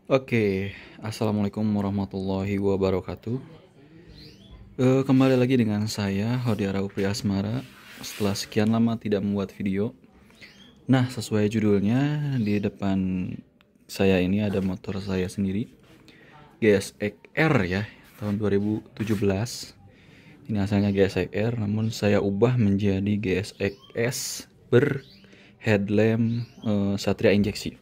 Oke, assalamualaikum warahmatullahi wabarakatuh. Kembali lagi dengan saya Hodiara Upri Asmara. Setelah sekian lama tidak membuat video. Nah, sesuai judulnya, di depan saya ini ada motor saya sendiri, GSX-R ya, tahun 2017. Ini asalnya GSX-R, namun saya ubah menjadi GSX-S berheadlamp Satria injeksi.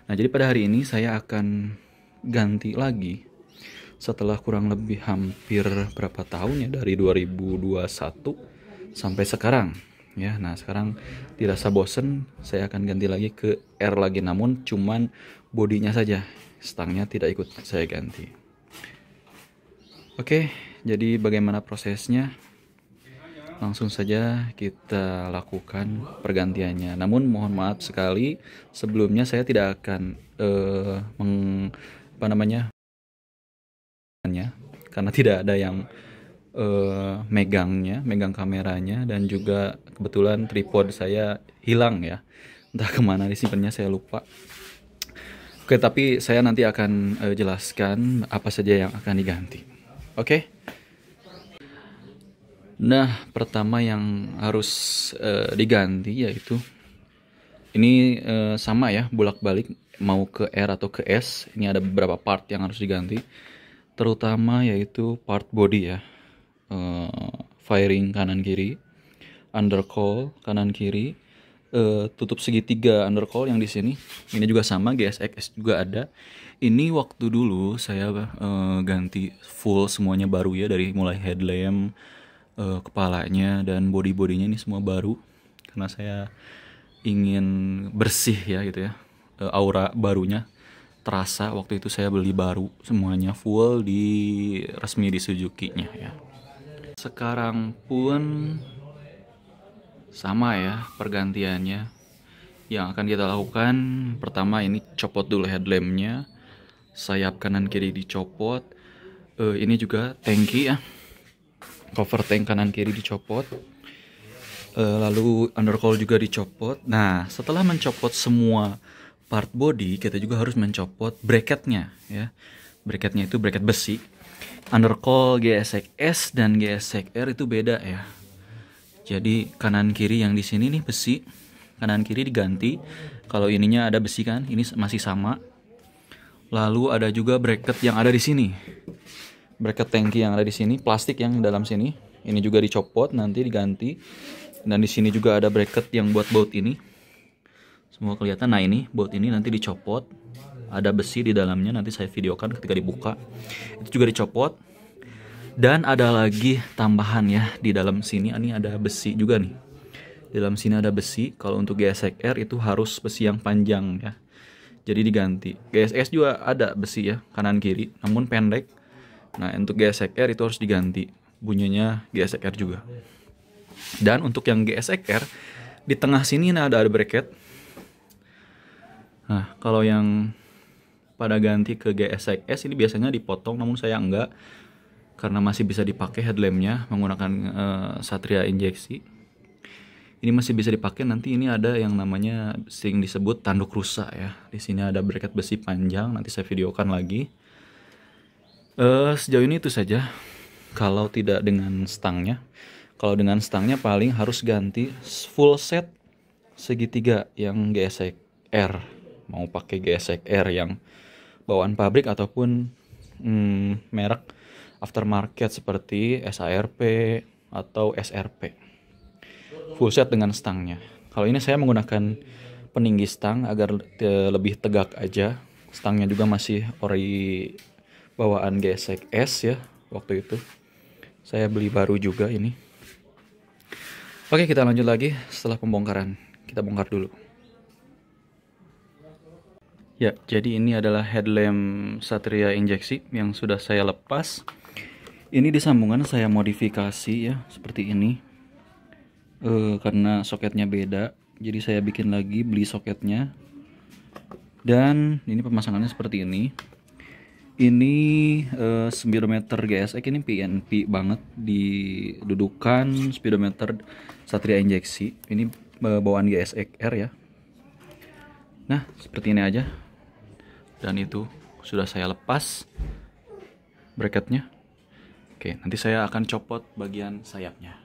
Nah, jadi pada hari ini saya akan ganti lagi setelah kurang lebih hampir berapa tahun ya, dari 2021 sampai sekarang ya. Nah, sekarang dirasa bosen, saya akan ganti lagi ke R lagi, namun cuman bodinya saja, stangnya tidak ikut saya ganti. Oke, jadi bagaimana prosesnya? Langsung saja kita lakukan pergantiannya. Namun mohon maaf sekali, sebelumnya saya tidak akan karena tidak ada yang megang kameranya, dan juga kebetulan tripod saya hilang ya. Entah kemana disimpannya, saya lupa. Oke, tapi saya nanti akan jelaskan apa saja yang akan diganti. Oke. Nah, pertama yang harus diganti yaitu ini sama ya, bolak-balik mau ke R atau ke S. Ini ada beberapa part yang harus diganti, terutama yaitu part body ya, fairing kanan kiri, undercoil kanan kiri, tutup segitiga undercoil yang di sini. Ini juga sama, GSX juga ada. Ini waktu dulu saya ganti full semuanya baru ya, dari mulai headlamp, kepalanya, dan bodinya ini semua baru, karena saya ingin bersih ya gitu ya, aura barunya terasa. Waktu itu saya beli baru semuanya full resmi di Suzuki-nya ya. Sekarang pun sama ya pergantiannya. Yang akan kita lakukan pertama, ini copot dulu headlampnya, sayap kanan kiri dicopot. Ini juga tangki ya, cover tank kanan kiri dicopot, lalu undercoil juga dicopot. Nah, setelah mencopot semua part body, kita juga harus mencopot bracketnya ya. Bracketnya itu bracket besi. Undercoil GSX-S dan GSX-R itu beda ya. Jadi kanan kiri yang di sini nih besi, kanan kiri diganti. Kalau ininya ada besi kan, ini masih sama. Lalu ada juga bracket yang ada di sini, bracket tangki yang ada di sini, plastik yang dalam sini, ini juga dicopot, nanti diganti. Dan di sini juga ada bracket yang buat baut ini, semua kelihatan. Nah, ini baut ini nanti dicopot, ada besi di dalamnya, nanti saya videokan ketika dibuka. Itu juga dicopot. Dan ada lagi tambahan ya, di dalam sini ini ada besi juga nih. Di dalam sini ada besi. Kalau untuk GSX-R itu harus besi yang panjang ya, jadi diganti. GSX juga ada besi ya, kanan kiri, namun pendek. Nah, untuk GSX-R itu harus diganti, bunyinya GSX-R juga. Dan untuk yang GSX-R, di tengah sini ada bracket. Nah, kalau yang pada ganti ke GSX-S ini biasanya dipotong, namun saya enggak, karena masih bisa dipakai headlampnya menggunakan Satria injeksi. Ini masih bisa dipakai. Nanti ini ada yang namanya sering disebut tanduk rusak ya. Di sini ada bracket besi panjang, nanti saya videokan lagi. Sejauh ini itu saja. Kalau tidak dengan stangnya. Kalau dengan stangnya paling harus ganti full set segitiga yang GSX-R. Mau pakai GSX-R yang bawaan pabrik ataupun merek aftermarket seperti SARP atau SRP. Full set dengan stangnya. Kalau ini saya menggunakan peninggi stang agar lebih tegak aja. Stangnya juga masih ori bawaan GSX-S ya waktu itu. Saya beli baru juga ini. Oke, kita lanjut lagi setelah pembongkaran. Kita bongkar dulu. Ya, jadi ini adalah headlamp Satria injeksi yang sudah saya lepas. Ini di sambungan saya modifikasi ya, seperti ini. Karena soketnya beda, jadi saya bikin lagi, beli soketnya. Dan ini pemasangannya seperti ini. Ini speedometer GSX ini PNP banget, didudukan speedometer Satria injeksi. Ini bawaan GSX-R ya. Nah, seperti ini aja. dan itu sudah saya lepas bracketnya. Oke, nanti saya akan copot bagian sayapnya.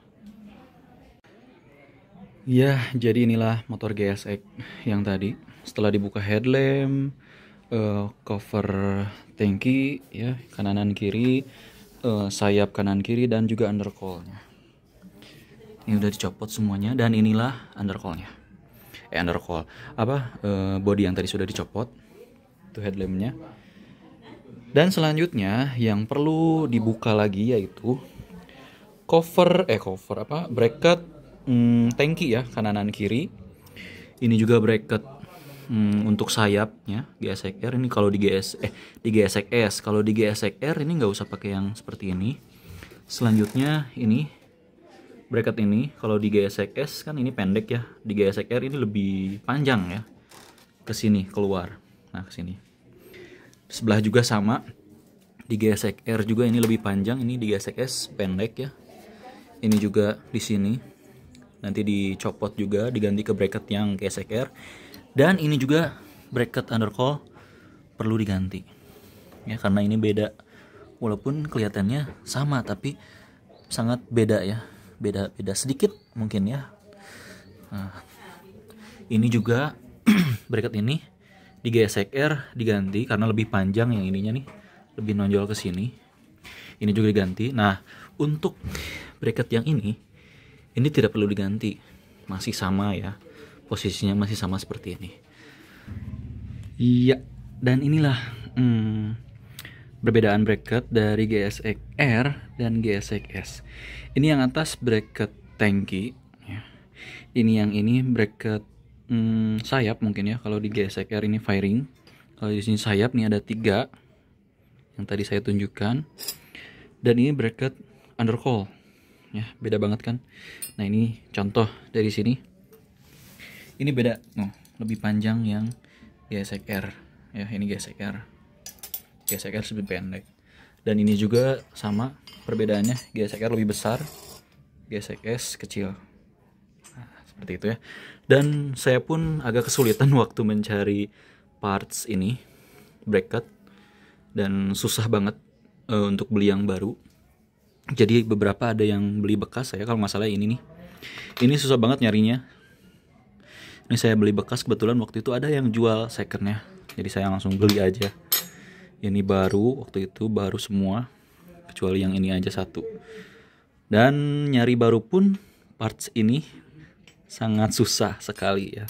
Ya, jadi inilah motor GSX yang tadi. Setelah dibuka headlamp, cover tangki ya, kanan kiri, sayap kanan kiri, dan juga undercoilnya. Ini udah dicopot semuanya, dan inilah undercoilnya. Undercoil body yang tadi sudah dicopot. Itu headlampnya. Dan selanjutnya yang perlu dibuka lagi yaitu bracket tangki ya, kanan kiri. Ini juga bracket untuk sayapnya GSX-R. Ini kalau di GSX-S. Kalau di GSX-R ini nggak usah pakai yang seperti ini. Selanjutnya ini bracket ini, kalau di GSX-S kan ini pendek ya, di GSX-R ini lebih panjang ya, ke sini keluar. Nah, ke sini. Sebelah juga sama, di GSX-R juga ini lebih panjang, ini di GSX-S pendek ya. Ini juga di sini. Nanti dicopot juga, diganti ke bracket yang GSX-R. Dan ini juga bracket undercoil perlu diganti. Ya, karena ini beda. Walaupun kelihatannya sama tapi sangat beda ya. Beda sedikit mungkin ya. Nah, ini juga bracket ini di GSX-R diganti karena lebih panjang yang ininya nih, lebih nonjol ke sini. Ini juga diganti. Nah, untuk bracket yang ini tidak perlu diganti, masih sama ya, posisinya masih sama seperti ini. Iya, dan inilah perbedaan bracket dari GSX-R dan GSX-S. Ini yang atas bracket tangki ya. Ini yang ini bracket sayap mungkin ya. Kalau di GSX-R ini fairing. Kalau di sini sayap nih ada 3 yang tadi saya tunjukkan. Dan ini bracket undercoil ya, beda banget kan. Nah, ini contoh dari sini. Ini beda, lebih panjang yang GSX-R ya, ini GSX-R. GSX-R lebih pendek. Dan ini juga sama perbedaannya, GSX-R lebih besar, GSX-S kecil. Nah, seperti itu ya. Dan saya pun agak kesulitan waktu mencari parts ini, bracket, dan susah banget untuk beli yang baru. Jadi beberapa ada yang beli bekas saya, kalau masalah ini nih. Ini susah banget nyarinya. Ini saya beli bekas, kebetulan waktu itu ada yang jual secondnya. Jadi saya langsung beli aja. Ini baru, waktu itu baru semua, kecuali yang ini aja satu. Dan nyari baru pun parts ini sangat susah sekali ya.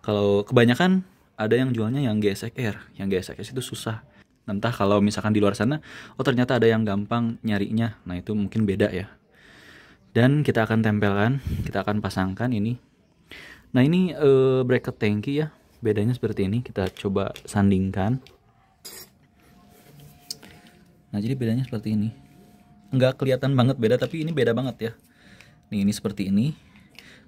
Kalau kebanyakan ada yang jualnya yang GSX-R, yang GSX-S itu susah. Entah kalau misalkan di luar sana, ternyata ada yang gampang nyarinya. Nah, itu mungkin beda ya. Dan kita akan tempelkan, kita akan pasangkan ini. Nah, ini bracket tangki ya. Bedanya seperti ini, kita coba sandingkan. Nah, jadi bedanya seperti ini. Nggak kelihatan banget beda, tapi ini beda banget ya. Nih, ini seperti ini.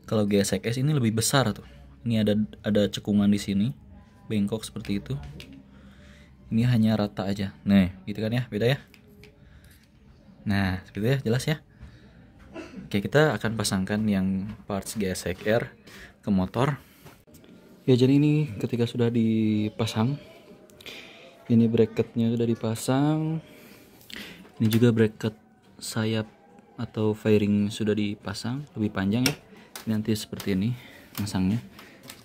Kalau GSX-S ini lebih besar tuh. Ini ada cekungan di sini, bengkok seperti itu. Ini hanya rata aja. Nah, gitu kan ya, beda ya. Nah, seperti itu ya, jelas ya. Oke, kita akan pasangkan yang parts GSX-R ke motor. Ya, jadi ini ketika sudah dipasang, ini bracketnya sudah dipasang. Ini juga bracket sayap atau fairing sudah dipasang, lebih panjang ya. Nanti seperti ini pasangnya.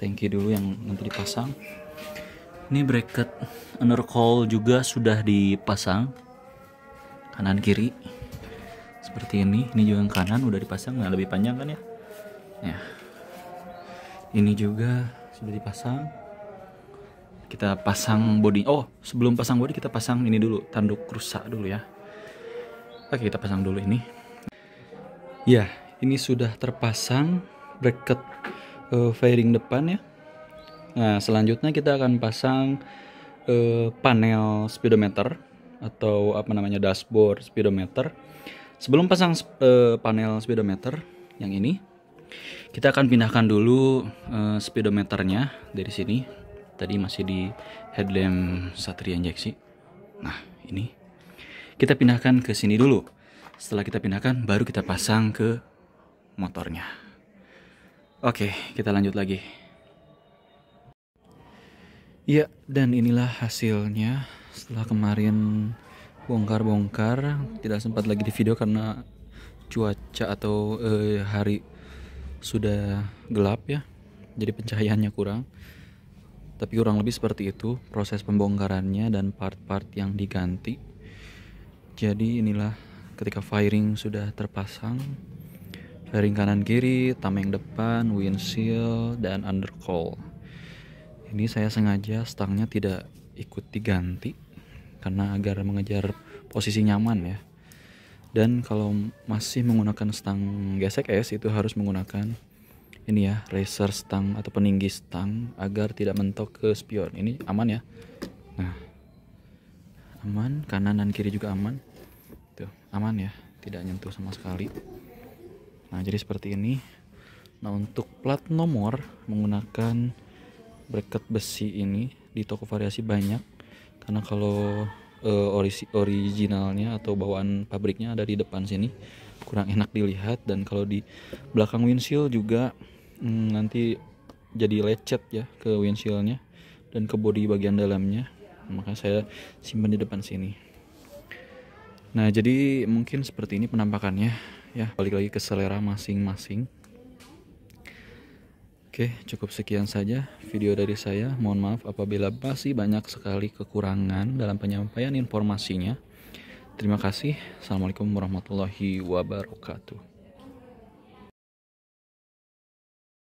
Tangki dulu yang nanti dipasang. Ini bracket undercoil juga sudah dipasang, kanan kiri seperti ini. Ini juga yang kanan udah dipasang. Nah, lebih panjang kan ya. Ya, ini juga sudah dipasang. Kita pasang body. Sebelum pasang body kita pasang ini dulu, tanduk rusak dulu ya. Oke, kita pasang dulu ini. Ya, ini sudah terpasang bracket fairing depan ya. Nah, selanjutnya kita akan pasang panel speedometer atau dashboard speedometer. Sebelum pasang panel speedometer yang ini, kita akan pindahkan dulu speedometernya dari sini. Tadi masih di headlamp Satria injeksi. Nah, ini kita pindahkan ke sini dulu. Setelah kita pindahkan, baru kita pasang ke motornya. Oke, kita lanjut lagi. Iya, dan inilah hasilnya setelah kemarin bongkar-bongkar, tidak sempat lagi di video karena cuaca atau hari sudah gelap ya, jadi pencahayaannya kurang. Tapi kurang lebih seperti itu proses pembongkarannya dan part-part yang diganti. Jadi inilah ketika fairing sudah terpasang, fairing kanan kiri, tameng depan, windshield, dan undercowl. Ini saya sengaja stangnya tidak ikut diganti karena agar mengejar posisi nyaman ya. Dan kalau masih menggunakan stang gesek es itu harus menggunakan ini ya, racer stang atau peninggi stang agar tidak mentok ke spion. Ini aman ya. Nah, aman, kanan dan kiri juga aman. Tuh, aman ya, tidak nyentuh sama sekali. Nah, jadi seperti ini. Nah, untuk plat nomor menggunakan bracket besi ini di toko variasi banyak. Karena kalau originalnya atau bawaan pabriknya ada di depan sini, kurang enak dilihat. Dan kalau di belakang windshield juga nanti jadi lecet ya ke windshieldnya dan ke bodi bagian dalamnya, maka saya simpan di depan sini. Nah, jadi mungkin seperti ini penampakannya ya, balik lagi ke selera masing-masing. Oke, cukup sekian saja video dari saya. Mohon maaf apabila masih banyak sekali kekurangan dalam penyampaian informasinya. Terima kasih. Assalamualaikum warahmatullahi wabarakatuh.